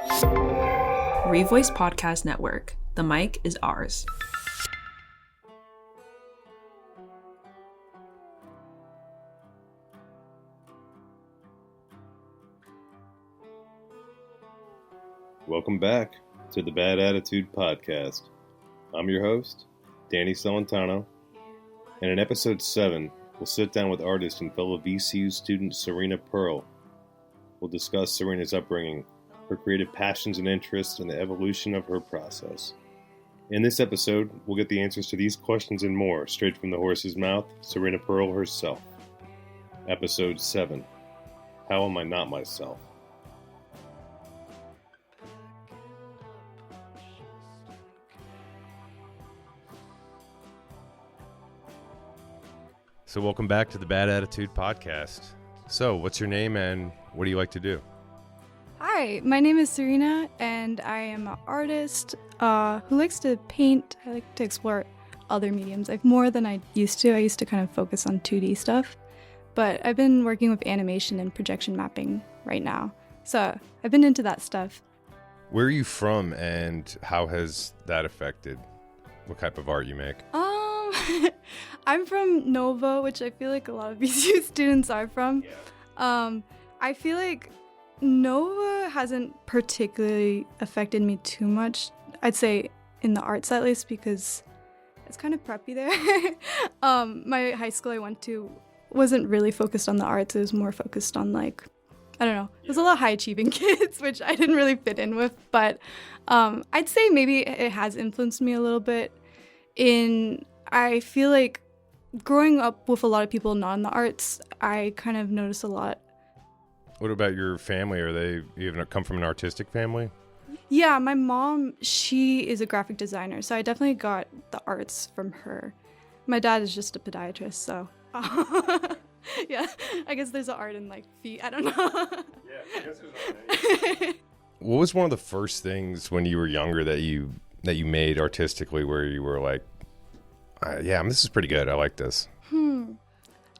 Revoice Podcast Network. The mic is ours. Welcome back to the Bad Attitude Podcast. I'm your host, Danny Celentano, and in episode 7, we'll sit down with artist and fellow VCU student Sirena Pearl. We'll discuss Serena's upbringing, her creative passions and interests, and the evolution of her process. In this episode, we'll get the answers to these questions and more straight from the horse's mouth, Sirena Pearl herself. Episode 7, How Am I Not Myself? So welcome back to the Bad Attitude Podcast. So what's your name and what do you like to do? Hi, my name is Sirena and I am an artist who likes to paint. I like to explore other mediums like more than I used to. I used to kind of focus on 2D stuff, but I've been working with animation and projection mapping right now. So I've been into that stuff. Where are you from and how has that affected what type of art you make? I'm from Nova, which I feel like a lot of VCU students are from. I feel like Nova hasn't particularly affected me too much, I'd say in the arts at least, because it's kind of preppy there. My high school I went to wasn't really focused on the arts. It was more focused on it was a lot of high achieving kids, which I didn't really fit in with, but I'd say maybe it has influenced me a little bit I feel like growing up with a lot of people not in the arts, I kind of noticed a lot. What about your family? You even come from an artistic family? Yeah, my mom, she is a graphic designer, so I definitely got the arts from her. My dad is just a podiatrist, so yeah, I guess there's an art in feet. I don't know. Yeah, I guess there's art. What was one of the first things when you were younger that you made artistically where you were like, this is pretty good. I like this.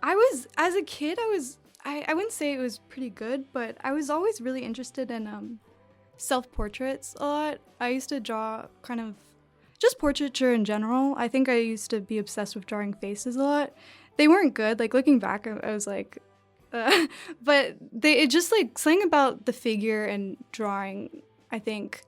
As a kid, I wouldn't say it was pretty good, but I was always really interested in self-portraits a lot. I used to draw kind of just portraiture in general. I think I used to be obsessed with drawing faces a lot. They weren't good. Looking back, I was like, but it just something about the figure and drawing, I think,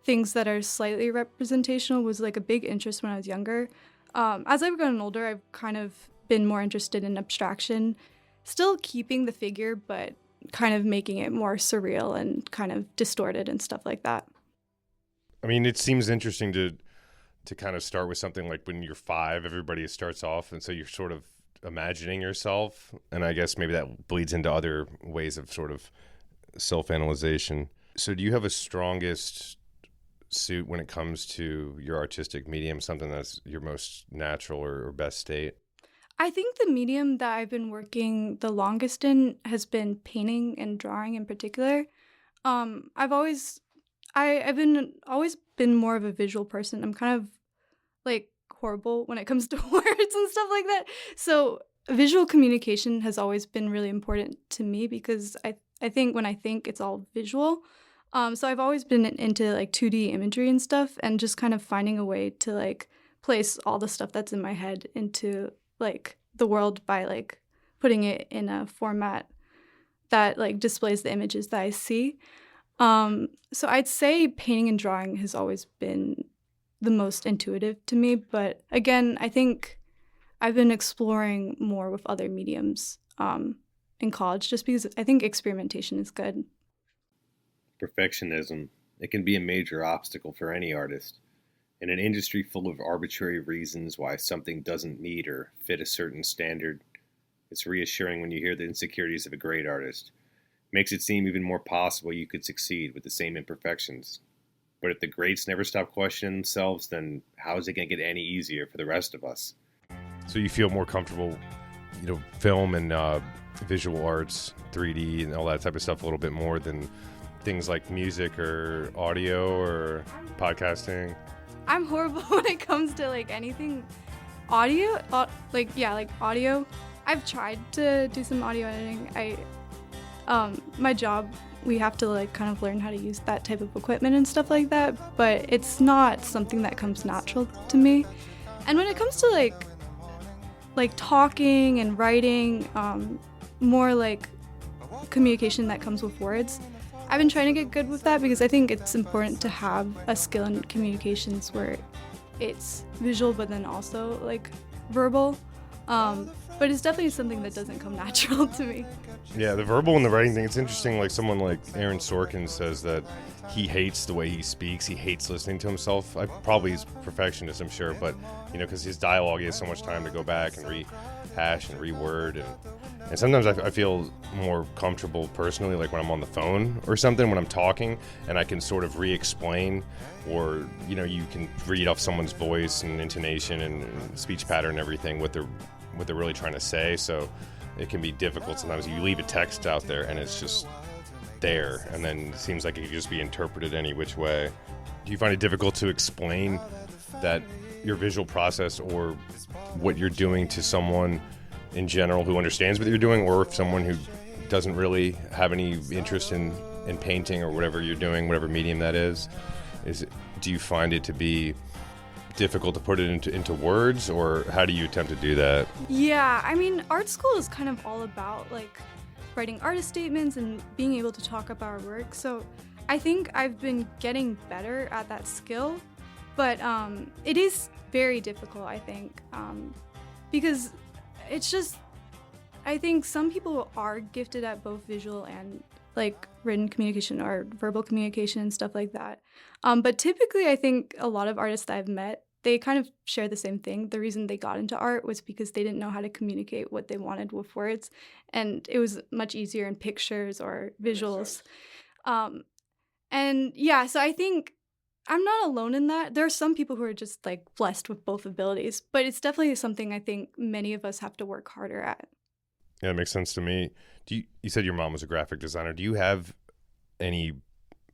things that are slightly representational was a big interest when I was younger. As I've gotten older, I've kind of been more interested in abstraction, still keeping the figure, but kind of making it more surreal and kind of distorted and stuff like that. I mean, it seems interesting to kind of start with something like when you're 5, everybody starts off, and so you're sort of imagining yourself, and I guess maybe that bleeds into other ways of sort of self-analyzation. So do you have a strongest suit when it comes to your artistic medium, something that's your most natural or best state? I think the medium that I've been working the longest in has been painting and drawing in particular. I've always been more of a visual person. I'm kind of horrible when it comes to words and stuff like that. So visual communication has always been really important to me because I think when I think it's all visual. So I've always been into 2D imagery and stuff, and just kind of finding a way to place all the stuff that's in my head into the world by putting it in a format that displays the images that I see. So I'd say painting and drawing has always been the most intuitive to me, but again, I think I've been exploring more with other mediums in college just because I think experimentation is good. Perfectionism. It can be a major obstacle for any artist. In an industry full of arbitrary reasons why something doesn't meet or fit a certain standard, it's reassuring when you hear the insecurities of a great artist. It makes it seem even more possible you could succeed with the same imperfections. But if the greats never stop questioning themselves, then how is it going to get any easier for the rest of us? So you feel more comfortable, film and visual arts, 3D and all that type of stuff a little bit more than things like music or audio or podcasting? I'm horrible when it comes to anything audio. Audio. I've tried to do some audio editing. My job we have to like kind of learn how to use that type of equipment and stuff like that, but it's not something that comes natural to me. And when it comes to like talking and writing, more like communication that comes with words, I've been trying to get good with that because I think it's important to have a skill in communications where it's visual but then also like verbal. But it's definitely something that doesn't come natural to me. Yeah, the verbal and the writing thing, it's interesting. Like someone like Aaron Sorkin says that he hates the way he speaks. He hates listening to himself. Probably he's a perfectionist, I'm sure, but because his dialogue, he has so much time to go back and rehash and reword. And sometimes I feel more comfortable personally, like when I'm on the phone or something, when I'm talking, and I can sort of re-explain, or you can read off someone's voice and intonation and speech pattern and everything, what they're really trying to say. So it can be difficult sometimes. You leave a text out there and it's just there, and then it seems like it could just be interpreted any which way. Do you find it difficult to explain that your visual process or what you're doing to someone in general who understands what you're doing, or if someone who doesn't really have any interest in painting or whatever you're doing, whatever medium that is, do you find it to be difficult to put it into words, or how do you attempt to do that? Yeah, I mean, art school is kind of all about like writing artist statements and being able to talk about our work. So I think I've been getting better at that skill, but it is very difficult, I think, because it's just, I think some people are gifted at both visual and like written communication or verbal communication and stuff like that. But typically I think a lot of artists that I've met, they kind of share the same thing. The reason they got into art was because they didn't know how to communicate what they wanted with words, and it was much easier in pictures or visuals. And yeah, so I think I'm not alone in that. There are some people who are just like blessed with both abilities, but it's definitely something I think many of us have to work harder at. Yeah, it makes sense to me. You said your mom was a graphic designer. Do you have any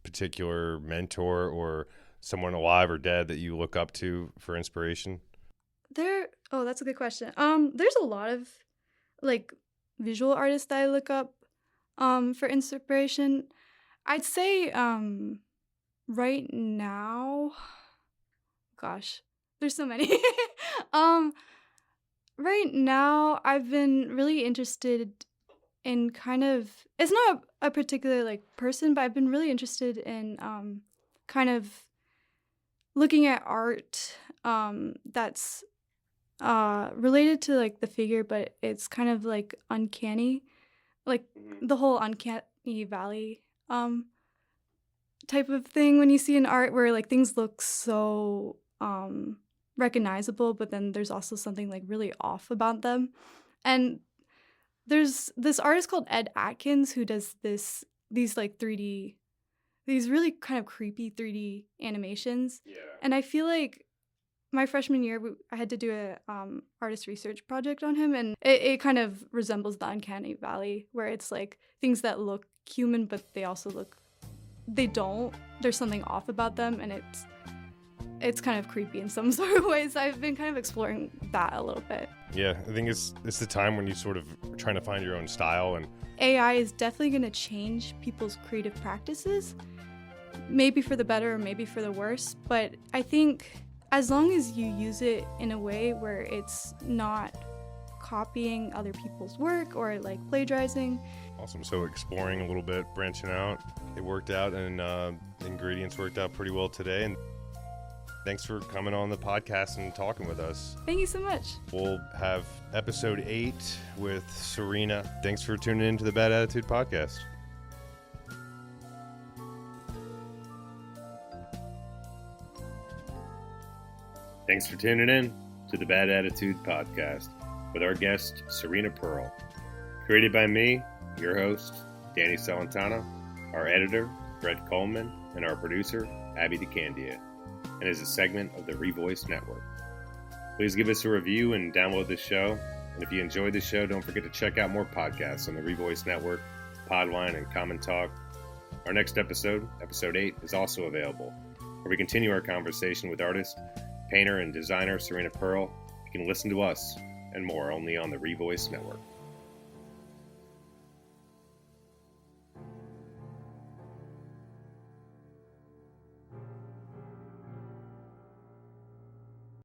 particular mentor or someone alive or dead that you look up to for inspiration? That's a good question. There's a lot of like visual artists that I look up for inspiration. I'd say right now, gosh, there's so many. Right now I've been really interested in kind of, it's not a particular like person, but I've been really interested in kind of looking at art that's related to like the figure, but it's kind of like uncanny, like the whole uncanny valley type of thing when you see an art where like things look so recognizable, but then there's also something like really off about them. And there's this artist called Ed Atkins who does these like 3D, these really kind of creepy 3D animations. Yeah. And I feel like my freshman year, I had to do a artist research project on him, and it kind of resembles the uncanny valley, where it's like things that look human, but they don't. There's something off about them, and it's kind of creepy in some sort of ways. I've been kind of exploring that a little bit. Yeah, I think it's the time when you sort of are trying to find your own style. And AI is definitely going to change people's creative practices, maybe for the better or maybe for the worse. But I think as long as you use it in a way where it's not copying other people's work or like plagiarizing. Awesome. So exploring a little bit, branching out, it worked out, and ingredients worked out pretty well today. And thanks for coming on the podcast and talking with us. Thank you so much. We'll have episode 8 with Sirena. Thanks for tuning in to the Bad Attitude Podcast. Thanks for tuning in to the Bad Attitude Podcast with our guest, Sirena Pearl. Created by me, your host, Danny Celentano, our editor, Brett Coleman, and our producer, Abby DeCandia, and is a segment of the Revoice Network. Please give us a review and download this show. And if you enjoyed the show, don't forget to check out more podcasts on the Revoice Network, Podline, and Common Talk. Our next episode, episode 8, is also available, where we continue our conversation with artist, painter, and designer Sirena Pearl. You can listen to us and more only on the Revoice Network.